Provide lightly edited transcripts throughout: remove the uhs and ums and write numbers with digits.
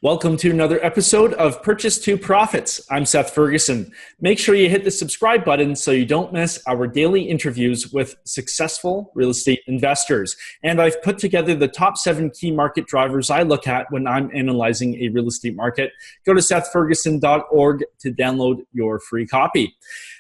Welcome to another episode of Purchase to Profits. I'm Seth Ferguson. Make sure you hit the subscribe button so you don't miss our daily interviews with successful real estate investors. And I've put together the top 7 key market drivers I look at when I'm analyzing a real estate market. Go to sethferguson.org to download your free copy.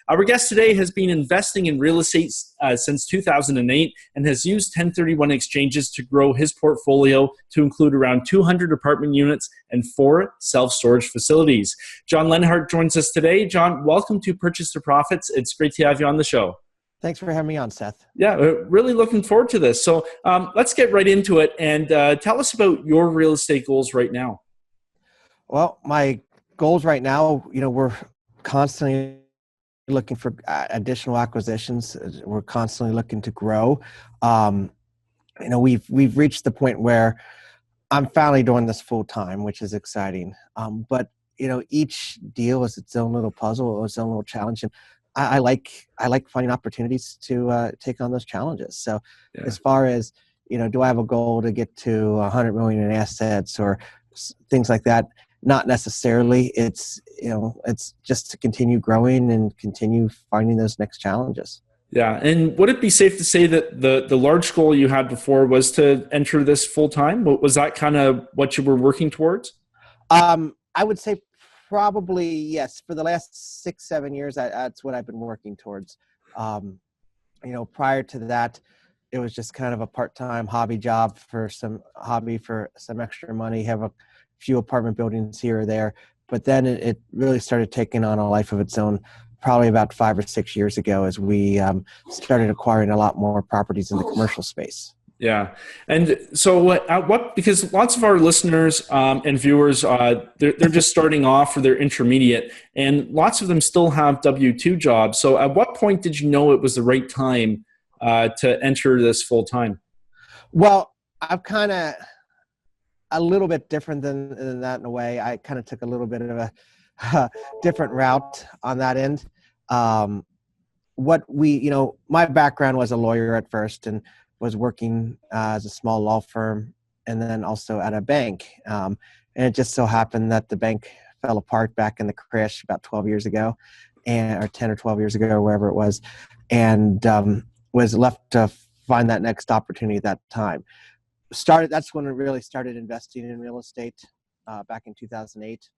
Our guest today has been investing in real estate since 2008 and has used 1031 exchanges to grow his portfolio to include around 200 apartment units and 4 self-storage facilities. John Lenhart joins us today. John, welcome to Purchase to Profits. It's great to have you on the show. Thanks for having me on, Seth. Yeah, really looking forward to this. So let's get right into it and tell us about your real estate goals right now. Well, my goals right now, we're constantly looking for additional acquisitions. We're constantly looking to grow. We've reached the point where I'm finally doing this full time, which is exciting. But each deal is its own little puzzle, its own little challenge, and I like finding opportunities to take on those challenges. So, As far as do I have a goal to get to 100 million in assets or things like that? Not necessarily. It's just to continue growing and continue finding those next challenges. Yeah, and would it be safe to say that the large goal you had before was to enter this full time? Was that kind of what you were working towards? I would say probably yes. For the last 6-7 years, that's what I've been working towards. Prior to that, it was just kind of a part-time hobby job for some extra money. Have a few apartment buildings here or there, but then it really started taking on a life of its own probably about 5 or 6 years ago as we started acquiring a lot more properties in the commercial space. Yeah. And so because lots of our listeners and viewers, they're just starting off or they're intermediate, and lots of them still have W-2 jobs. So at what point did you know it was the right time to enter this full time? Well, I've kind of a little bit different than that in a way. I kind of took a little bit of a different route on that end. My background was a lawyer at first and was working as a small law firm and then also at a bank. And it just so happened that the bank fell apart back in the crash about 12 years ago, or 10 or 12 years ago, or wherever it was, and was left to find that next opportunity at that time. That's when I really started investing in real estate back in 2008.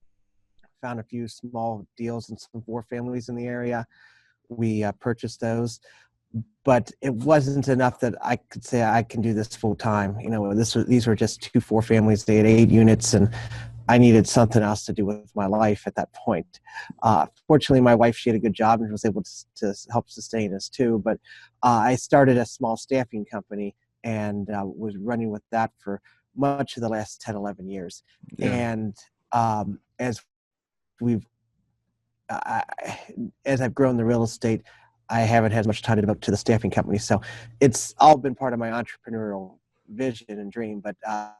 Found a few small deals and some 4 families in the area. We purchased those, but it wasn't enough that I could say I can do this full time. These were just 2 4 families. They had 8 units, and I needed something else to do with my life at that point. Fortunately, my wife, she had a good job and was able to help sustain us too. But I started a small staffing company and was running with that for much of the last 10, 11 years. Yeah. And as I've grown the real estate, I haven't had as much time to devote to the staffing company. So it's all been part of my entrepreneurial vision and dream. But, I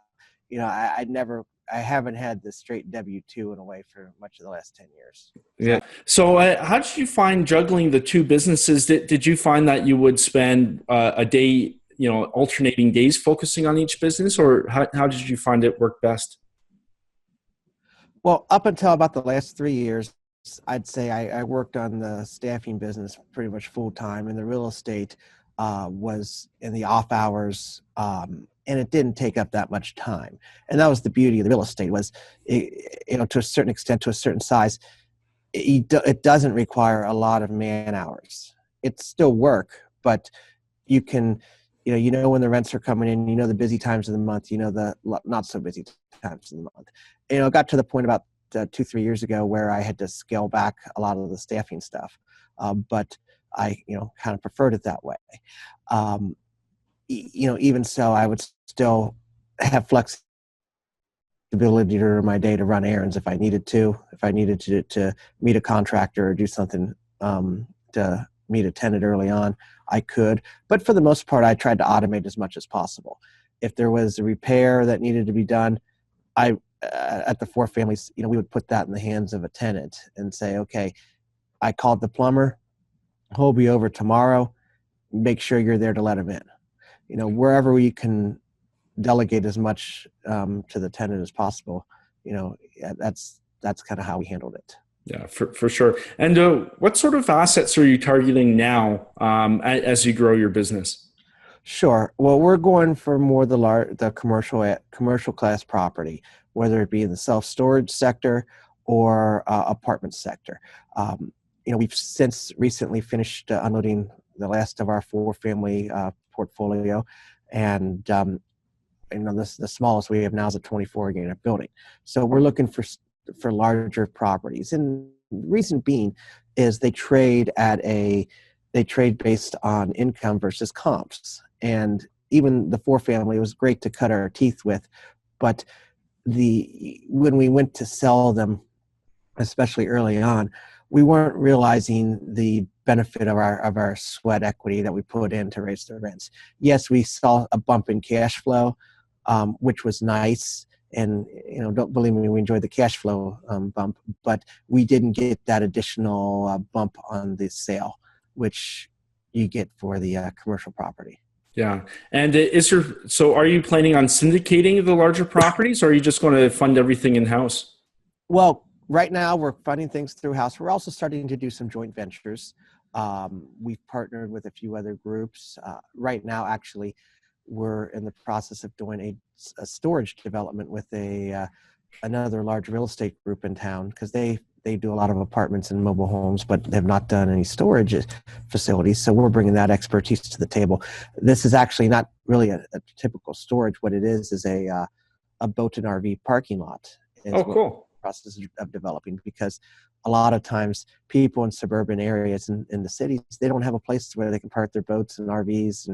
haven't had the straight W-2 in a way for much of the last 10 years. Yeah. So how did you find juggling the 2 businesses? Did you find that you would spend a day alternating days focusing on each business, or how did you find it work best? Well, up until about the last 3 years, I'd say I worked on the staffing business pretty much full time, and the real estate was in the off hours, and it didn't take up that much time. And that was the beauty of the real estate was, to a certain extent, to a certain size, it doesn't require a lot of man hours. It's still work, but you can when the rents are coming in, the busy times of the month, the not so busy times of the month. It got to the point about 2-3 years ago where I had to scale back a lot of the staffing stuff. But I, kind of preferred it that way. Even so, I would still have flexibility during my day to run errands if I needed to meet a contractor or do something to meet a tenant early on. I could, but for the most part, I tried to automate as much as possible. If there was a repair that needed to be done, at the 4 families, we would put that in the hands of a tenant and say, okay, I called the plumber, he'll be over tomorrow. Make sure you're there to let him in. Wherever we can delegate as much to the tenant as possible, That's kind of how we handled it. Yeah, for sure. And what sort of assets are you targeting now as you grow your business? Sure. Well, we're going for more the commercial class property, whether it be in the self storage sector or apartment sector. Um, we've since recently finished unloading the last of our four family portfolio, and the smallest we have now is a 24 unit building. So we're looking for larger properties. And reason being is they trade based on income versus comps. And even the four family was great to cut our teeth with, but when we went to sell them, especially early on, we weren't realizing the benefit of our sweat equity that we put in to raise the rents. Yes, we saw a bump in cash flow, which was nice. And don't believe me, we enjoyed the cash flow bump, but we didn't get that additional bump on the sale, which you get for the commercial property. Yeah. And so are you planning on syndicating the larger properties, or are you just going to fund everything in house? Well, right now we're funding things through house. We're also starting to do some joint ventures. We've partnered with a few other groups. Right now, actually, we're in the process of doing a storage development with another large real estate group in town, because they do a lot of apartments and mobile homes, but they've not done any storage facilities. So we're bringing that expertise to the table. This is actually not really a typical storage. What it is a boat and RV parking lot is Oh, what we're in cool. the process of developing, because a lot of times people in suburban areas in the cities, they don't have a place where they can park their boats and RVs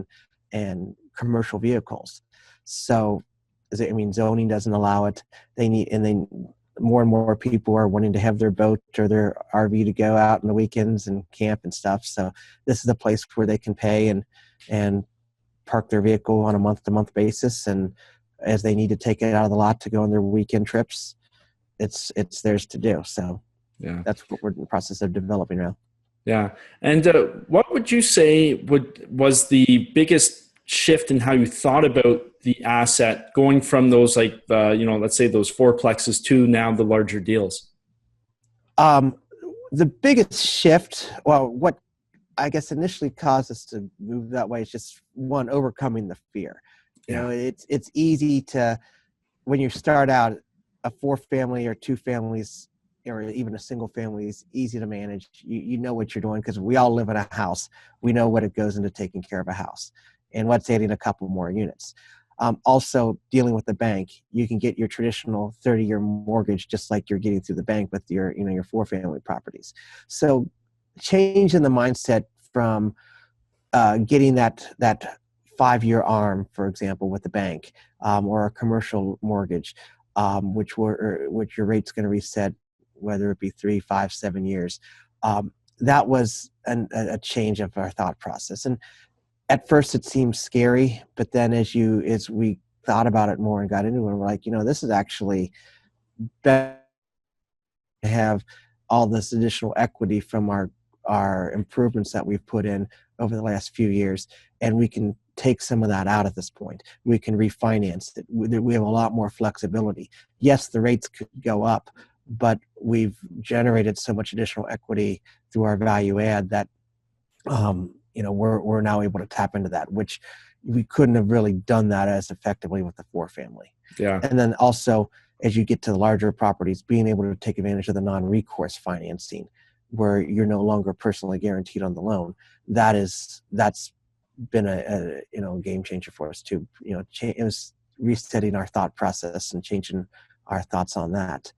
and commercial vehicles. So, zoning doesn't allow it. More and more people are wanting to have their boat or their RV to go out on the weekends and camp and stuff. So this is a place where they can pay and park their vehicle on a month-to-month basis, and as they need to take it out of the lot to go on their weekend trips, it's theirs to do. So Yeah. that's what we're in the process of developing now. Yeah. And what would you say was the biggest shift in how you thought about the asset going from those, like, let's say those fourplexes to now the larger deals? Um, the biggest shift, well, what I guess initially caused us to move that way is just one, overcoming the fear. Yeah. It's easy to, when you start out, a four family or two families or even a single family is easy to manage. You know what you're doing, because we all live in a house. We know what it goes into taking care of a house and what's adding a couple more units. Also, dealing with the bank, you can get your traditional 30-year mortgage just like you're getting through the bank with your four family properties. So changing the mindset from getting that 5-year arm, for example, with the bank, or a commercial mortgage, which your rate's going to reset, whether it be 3, 5, 7 years. That was a change of our thought process. And at first it seemed scary, but then as we thought about it more and got into it, we're like, this is actually better to have all this additional equity from our improvements that we've put in over the last few years, and we can take some of that out at this point. We can refinance it. We have a lot more flexibility. Yes, the rates could go up, but we've generated so much additional equity through our value add that we're now able to tap into that, which we couldn't have really done that as effectively with the four family. Yeah. And then also, as you get to the larger properties, being able to take advantage of the non-recourse financing, where you're no longer personally guaranteed on the loan, that's been a game changer for us too. It was resetting our thought process and changing our thoughts on that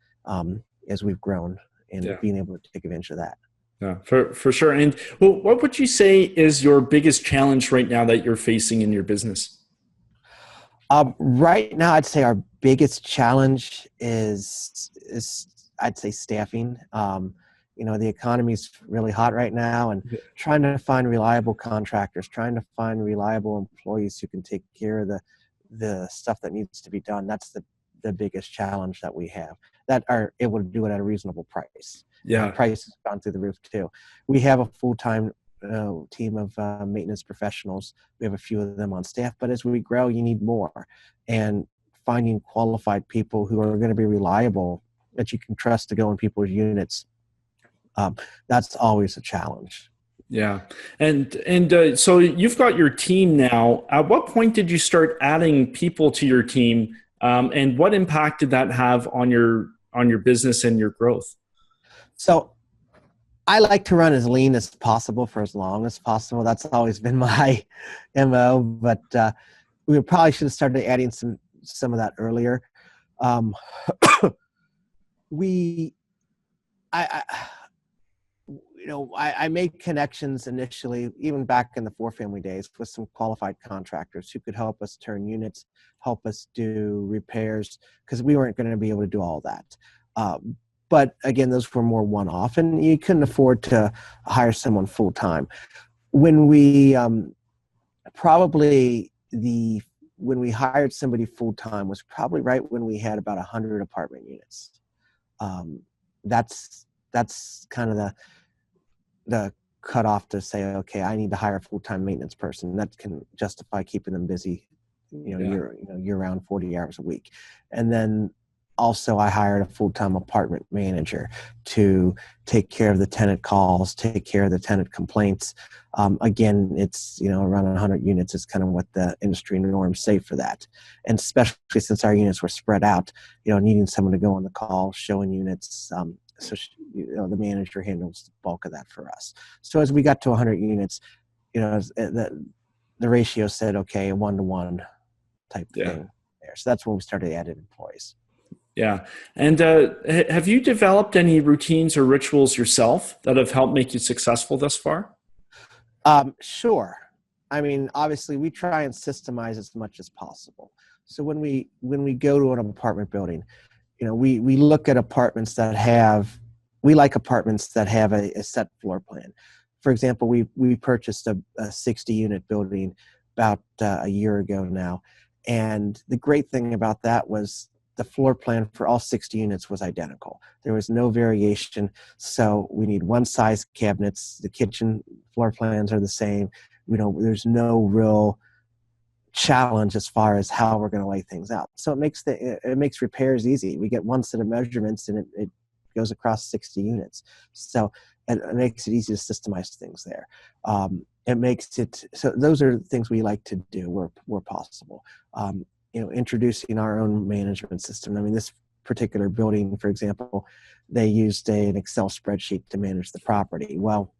as we've grown, and Yeah. being able to take advantage of that. Yeah, for sure. And well, what would you say is your biggest challenge right now that you're facing in your business? Right now, I'd say our biggest challenge is I'd say staffing. The economy's really hot right now, and trying to find reliable contractors, trying to find reliable employees who can take care of the stuff that needs to be done. That's the biggest challenge that we have, that are able to do it at a reasonable price. Yeah. Price has gone through the roof too. We have a full-time team of maintenance professionals. We have a few of them on staff, but as we grow, you need more. And finding qualified people who are going to be reliable that you can trust to go in people's units. That's always a challenge. Yeah. And so you've got your team now. At what point did you start adding people to your team? And what impact did that have on your business and your growth? So I like to run as lean as possible for as long as possible. That's always been my MO, but we probably should have started adding some of that earlier. Um, we, I I made connections initially, even back in the 4-family days, with some qualified contractors who could help us turn units, help us do repairs, because we weren't going to be able to do all that. But again, those were more one-off, and you couldn't afford to hire someone full-time. When we when we hired somebody full-time was probably right when we had about 100 apartment units. That's kind of the cutoff to say, okay, I need to hire a full-time maintenance person that can justify keeping them busy, year round, 40 hours a week. And then also I hired a full-time apartment manager to take care of the tenant calls, take care of the tenant complaints. Again, it's, around 100 units is kind of what the industry norms say for that. And especially since our units were spread out, needing someone to go on the call, showing units, so the manager handles the bulk of that for us. So as we got to 100 units, the ratio said, okay, a 1-to-1 type thing there. So that's when we started adding employees. Yeah. And have you developed any routines or rituals yourself that have helped make you successful thus far? Sure. I mean, obviously we try and systemize as much as possible. So when we go to an apartment building, we look at apartments that have a set floor plan. For example, we purchased a 60-unit building about a year ago now. And the great thing about that was the floor plan for all 60 units was identical. There was no variation. So we need one size cabinets. The kitchen floor plans are the same. There's no real challenge as far as how we're going to lay things out. So it makes repairs easy. We get one set of measurements and it goes across 60 units. So it makes it easy to systemize things there. It makes it so those are things we like to do where possible. Introducing our own management system. I mean, this particular building, for example, they used an Excel spreadsheet to manage the property. Well,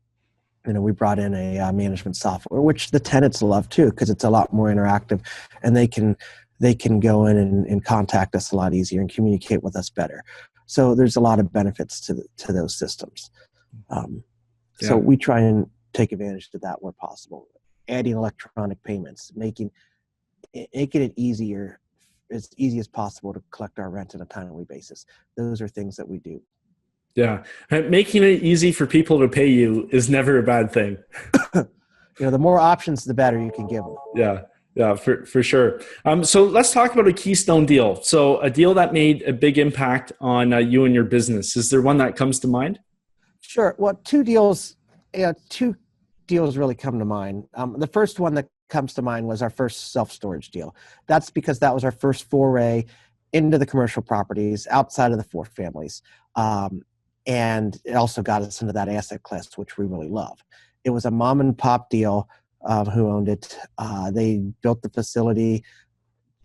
we brought in a management software, which the tenants love too, because it's a lot more interactive, and they can go in and contact us a lot easier and communicate with us better. So there's a lot of benefits to those systems. So we try and take advantage of that where possible. Adding electronic payments, making it easier, as easy as possible to collect our rent on a timely basis. Those are things that we do. Yeah. Making it easy for people to pay you is never a bad thing. The more options, the better you can give them. Yeah. Yeah, for sure. So let's talk about a Keystone deal. So a deal that made a big impact on you and your business. Is there one that comes to mind? Sure. Well, two deals really come to mind. The first one that comes to mind was our first self-storage deal. That's because that was our first foray into the commercial properties outside of the 4 families. And it also got us into that asset class, which we really love. It was a mom and pop deal who owned it. They built the facility.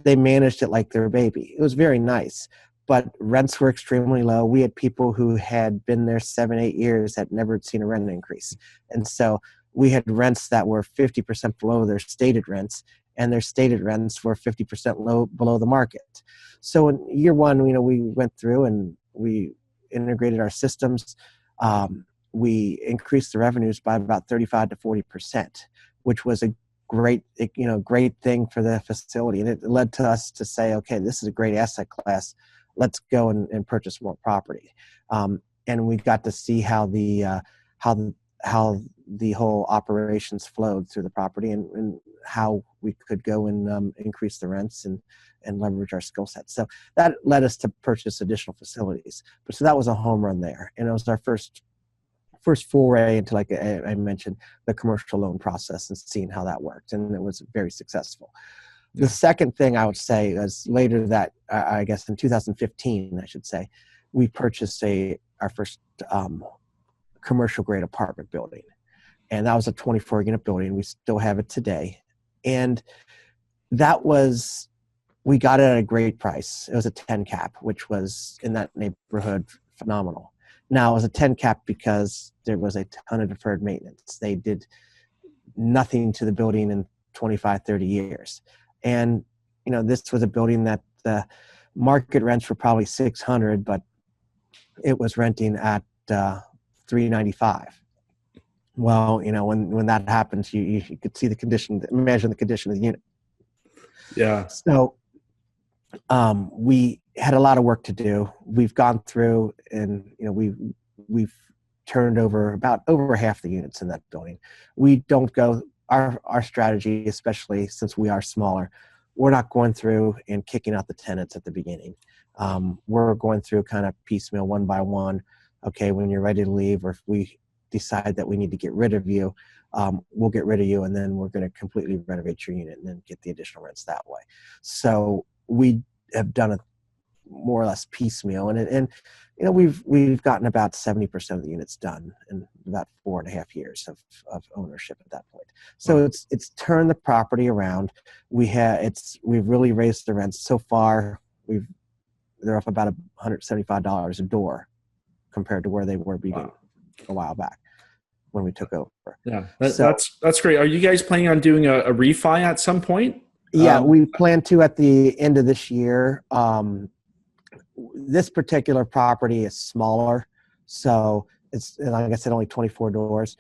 They managed it like their baby. It was very nice, but rents were extremely low. We had people who had been there 7-8 years that never seen a rent increase. And so we had rents that were 50% below their stated rents, and their stated rents were 50% below the market. So in year one, we went through and we integrated our systems. We increased the revenues by about 35 to 40%, which was a great thing for the facility. And it led to us to say, okay, this is a great asset class. Let's go and purchase more property. And we got to see how the whole operations flowed through the property and how we could go and increase the rents and leverage our skill set. So that led us to purchase additional facilities. But so that was a home run there. And it was our first foray into, like I mentioned, the commercial loan process and seeing how that worked. And it was very successful. The second thing I would say is later that, I guess in 2015, I should say, we purchased our first commercial grade apartment building. And that was a 24 unit building. We still have it today. And that was, we got it at a great price. It was a 10 cap, which was in that neighborhood phenomenal. Now it was a 10 cap because there was a ton of deferred maintenance. They did nothing to the building in 25, 30 years. And, this was a building that the market rents were probably 600, but it was renting at $395. Well, when that happens, you could see the condition, imagine the condition of the unit. Yeah. So we had a lot of work to do. We've gone through and, we've turned over over half the units in that building. We don't go, our strategy, especially since we are smaller, we're not going through and kicking out the tenants at the beginning. We're going through kind of piecemeal, one by one. Okay, when you're ready to leave, or if we decide that we need to get rid of you, we'll get rid of you, and then we're going to completely renovate your unit and then get the additional rents that way. So we have done it more or less piecemeal, and we've gotten about 70% of the units done in about 4.5 years of ownership at that point. So it's turned the property around. We've really raised the rents so far. They're up about $175 a door compared to where they were a while back when we took over. Yeah, that's great. Are you guys planning on doing a refi at some point? Yeah, we plan to at the end of this year. This particular property is smaller, so it's, like I said, only 24 doors.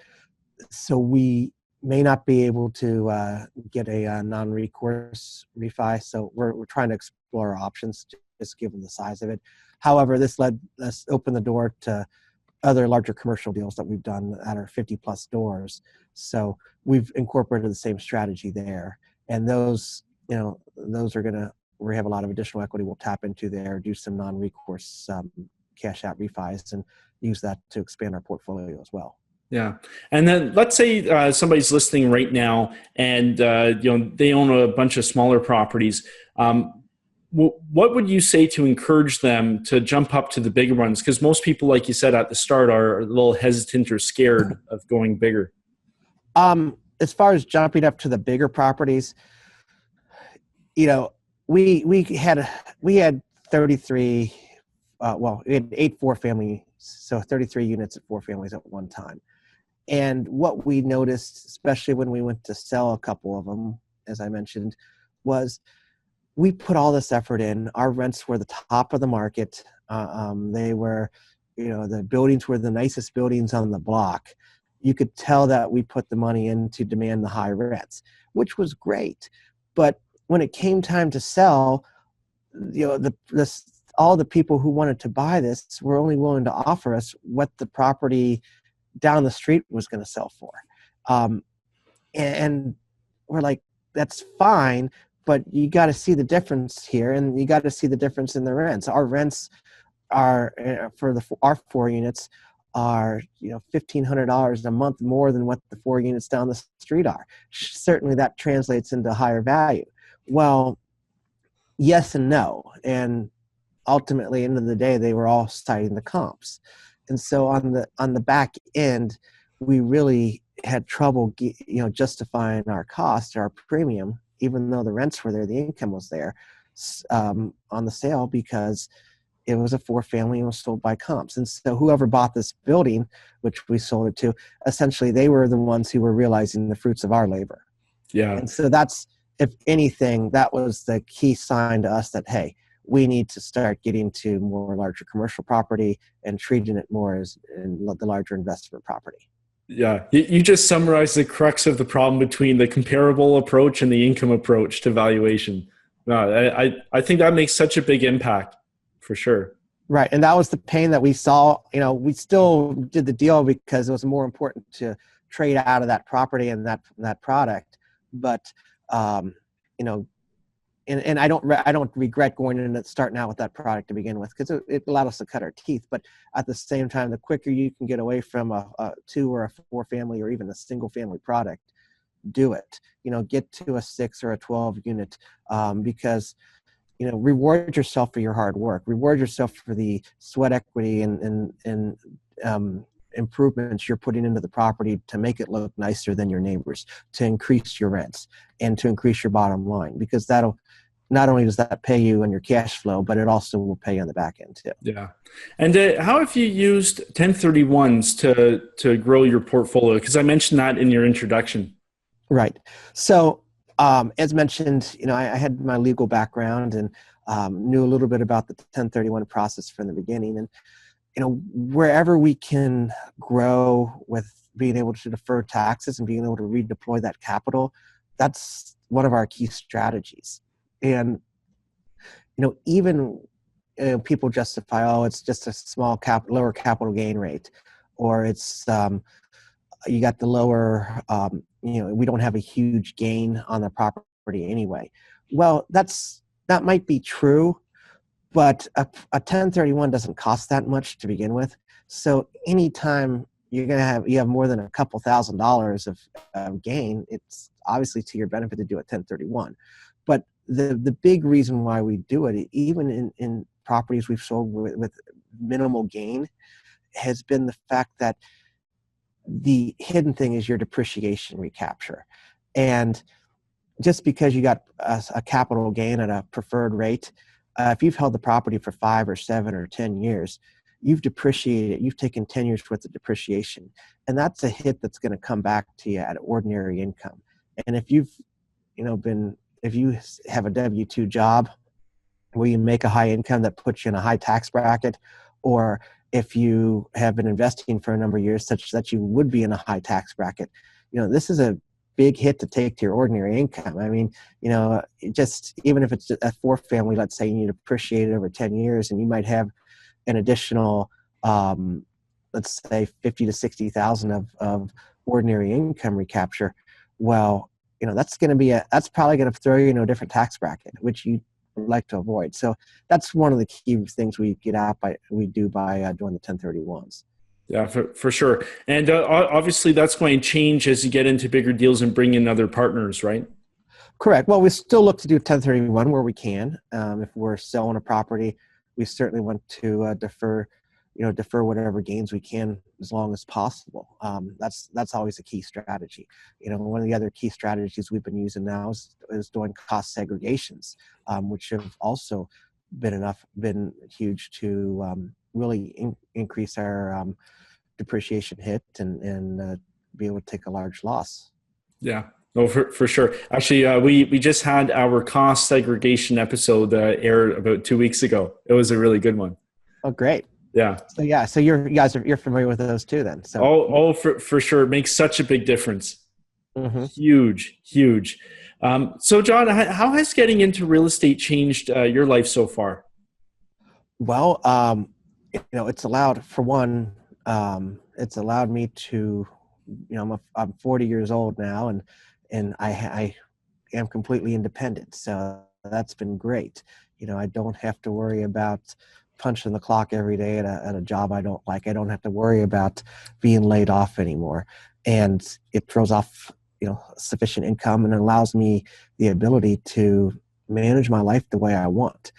So we may not be able to get a non-recourse refi. So we're trying to explore our options, just given the size of it. However, this led us open the door to other larger commercial deals that we've done that are 50 plus doors. So we've incorporated the same strategy there. And those are we have a lot of additional equity we'll tap into there, do some non-recourse cash out refis, and use that to expand our portfolio as well. Yeah. And then let's say somebody's listening right now and, they own a bunch of smaller properties. What would you say to encourage them to jump up to the bigger ones? Because most people, like you said at the start, are a little hesitant or scared of going bigger. As far as jumping up to the bigger properties, we had 33. We had 8 4-family, so 33 units at 4 families at one time. And what we noticed, especially when we went to sell a couple of them, as I mentioned, was we put all this effort in. Our rents were the top of the market. They were, the buildings were the nicest buildings on the block. You could tell that we put the money in to demand the high rents, which was great. But when it came time to sell, all the people who wanted to buy this were only willing to offer us what the property down the street was going to sell for. And we're like, that's fine, but you got to see the difference here, and you got to see the difference in the rents. Our rents are our 4 units are $1,500 a month more than what the 4 units down the street are. Certainly that translates into higher value. Well, yes and no, and ultimately, end of the day, they were all citing the comps. And so on the back end, we really had trouble, justifying our cost, our premium, even though the rents were there, the income was there, on the sale, because it was a 4-family and was sold by comps. And so whoever bought this building, which we sold it to, essentially they were the ones who were realizing the fruits of our labor. Yeah. And so that's, if anything, that was the key sign to us that, hey, we need to start getting to more larger commercial property and treating it more as the larger investment property. Yeah, you just summarized the crux of the problem between the comparable approach and the income approach to valuation. No, I think that makes such a big impact, for sure. Right, and that was the pain that we saw. We still did the deal because it was more important to trade out of that property and that product. But and I don't regret going in and starting out with that product to begin with, because it allowed us to cut our teeth. But at the same time, the quicker you can get away from a 2 or a 4-family or even a single family product, do it. Get to a 6 or a 12 unit, because reward yourself for your hard work, reward yourself for the sweat equity and improvements you're putting into the property to make it look nicer than your neighbors, to increase your rents and to increase your bottom line, because that'll not only does that pay you on your cash flow, but it also will pay you on the back end too. Yeah. And how have you used 1031s to grow your portfolio? Because I mentioned that in your introduction. Right. So, as mentioned, I had my legal background and knew a little bit about the 1031 process from the beginning. And, wherever we can grow with being able to defer taxes and being able to redeploy that capital, that's one of our key strategies. And, even people justify, oh, it's just a small lower capital gain rate, or it's you got the lower, we don't have a huge gain on the property anyway. Well, that might be true, but a 1031 doesn't cost that much to begin with. So anytime you have more than a couple $1,000s of gain, it's obviously to your benefit to do a 1031. But the big reason why we do it, even in properties we've sold with minimal gain, has been the fact that the hidden thing is your depreciation recapture. And just because you got a capital gain at a preferred rate, if you've held the property for 5 or 7 or 10 years, you've depreciated it. You've taken 10 years worth of depreciation. And that's a hit that's going to come back to you at ordinary income. And if you have a W-2 job where you make a high income that puts you in a high tax bracket, or if you have been investing for a number of years such that you would be in a high tax bracket, this is a big hit to take to your ordinary income. I mean, just even if it's a 4-family, let's say you depreciate it over 10 years and you might have an additional, let's say 50 to 60,000 of ordinary income recapture. Well, that's probably going to throw you in a different tax bracket, which you like to avoid. So that's one of the key things we do by doing the 1031s. Yeah, for sure. And obviously that's going to change as you get into bigger deals and bring in other partners, right? Correct. Well, we still look to do 1031 where we can. If we're selling a property, we certainly want to defer whatever gains we can as long as possible. That's always a key strategy. One of the other key strategies we've been using now is doing cost segregations, which have also been huge to really increase our depreciation hit and be able to take a large loss. Yeah. No, for sure. Actually, we just had our cost segregation episode aired about 2 weeks ago. It was a really good one. Oh, great. Yeah. So you're familiar with those too then. So for sure. It makes such a big difference. Mm-hmm. Huge. So John, how has getting into real estate changed your life so far? Well, it's allowed, for one, it's allowed me to, I'm 40 years old now, and I am completely independent. So that's been great. I don't have to worry about punching the clock every day at a job I don't like. I don't have to worry about being laid off anymore. And it throws off, sufficient income and allows me the ability to manage my life the way I want.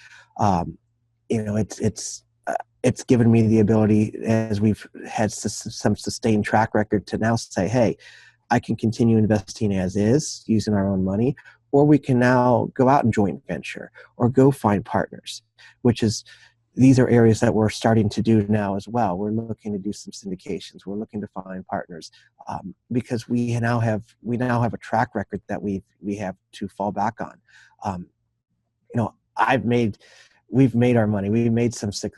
It's given me the ability, as we've had some sustained track record, to now say, hey, I can continue investing as is using our own money, or we can now go out and joint venture or go find partners, these are areas that we're starting to do now as well. We're looking to do some syndications. We're looking to find partners because we now have a track record that we have to fall back on. We've made our money. We've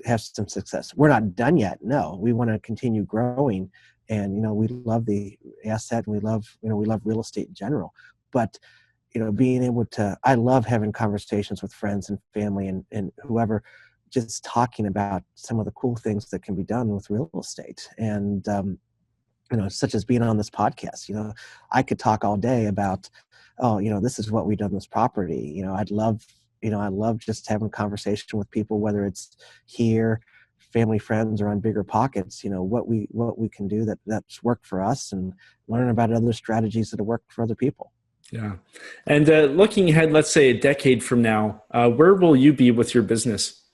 have some success. We're not done yet. No, we want to continue growing, and we love the asset, and we love real estate in general. But being able to, I love having conversations with friends and family and whoever, just talking about some of the cool things that can be done with real estate, and such as being on this podcast. I could talk all day about, this is what we've done with this property. I love just having a conversation with people, whether it's here, family friends or on Bigger Pockets, what we can do that's worked for us, and learn about other strategies that have worked for other people. Yeah. And looking ahead, let's say a decade from now, where will you be with your business?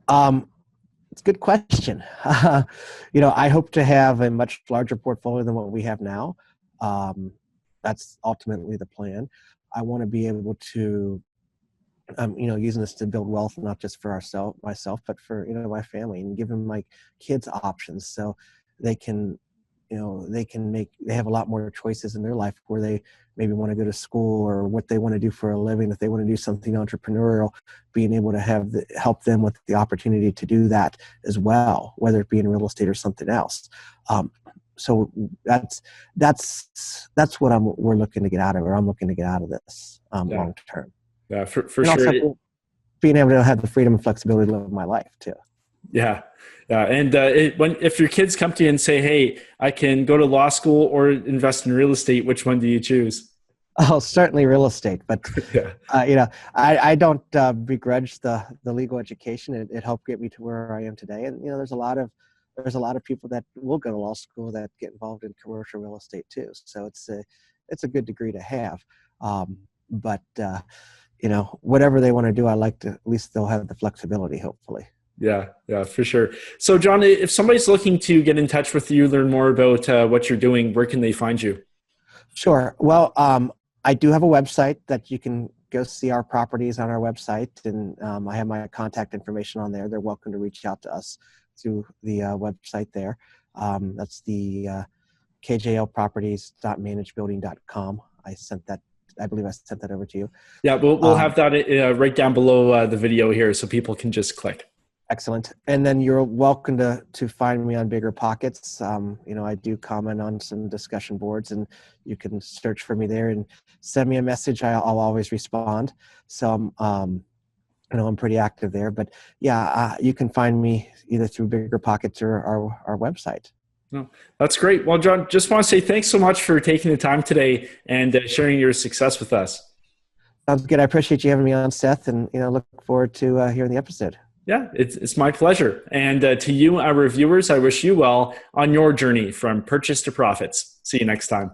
It's a good question. I hope to have a much larger portfolio than what we have now. That's ultimately the plan. I want to be able to, using this to build wealth, not just for myself, but for, my family, and giving my kids options so they can, they have a lot more choices in their life where they maybe want to go to school or what they want to do for a living. If they want to do something entrepreneurial, being able to help them with the opportunity to do that as well, whether it be in real estate or something else. So that's what we're looking to get out of, or I'm looking to get out of this long term. Yeah, for and sure. Also being able to have the freedom and flexibility to live my life too. Yeah. Yeah. And if your kids come to you and say, hey, I can go to law school or invest in real estate, which one do you choose? Oh, certainly real estate. But, Yeah. I don't begrudge the legal education. It helped get me to where I am today. And, there's a lot of people that will go to law school that get involved in commercial real estate too. So it's a good degree to have. But whatever they want to do, I like to, at least they'll have the flexibility, hopefully. Yeah, for sure. So, John, if somebody's looking to get in touch with you, learn more about what you're doing, where can they find you? Sure. Well, I do have a website that you can go see our properties on our website, and I have my contact information on there. They're welcome to reach out to us through the website there. That's the kjlproperties.managebuilding.com. I believe I sent that over to you. Yeah, we'll have that right down below the video here, so people can just click. Excellent. And then you're welcome to find me on Bigger Pockets. I do comment on some discussion boards, and you can search for me there and send me a message. I'll always respond. So I'm pretty active there. But yeah, you can find me either through Bigger Pockets or our website. No, that's great. Well, John, just want to say thanks so much for taking the time today and sharing your success with us. Sounds good. I appreciate you having me on, Seth, and look forward to hearing the episode. Yeah, it's my pleasure. And to you, our viewers, I wish you well on your journey from purchase to profits. See you next time.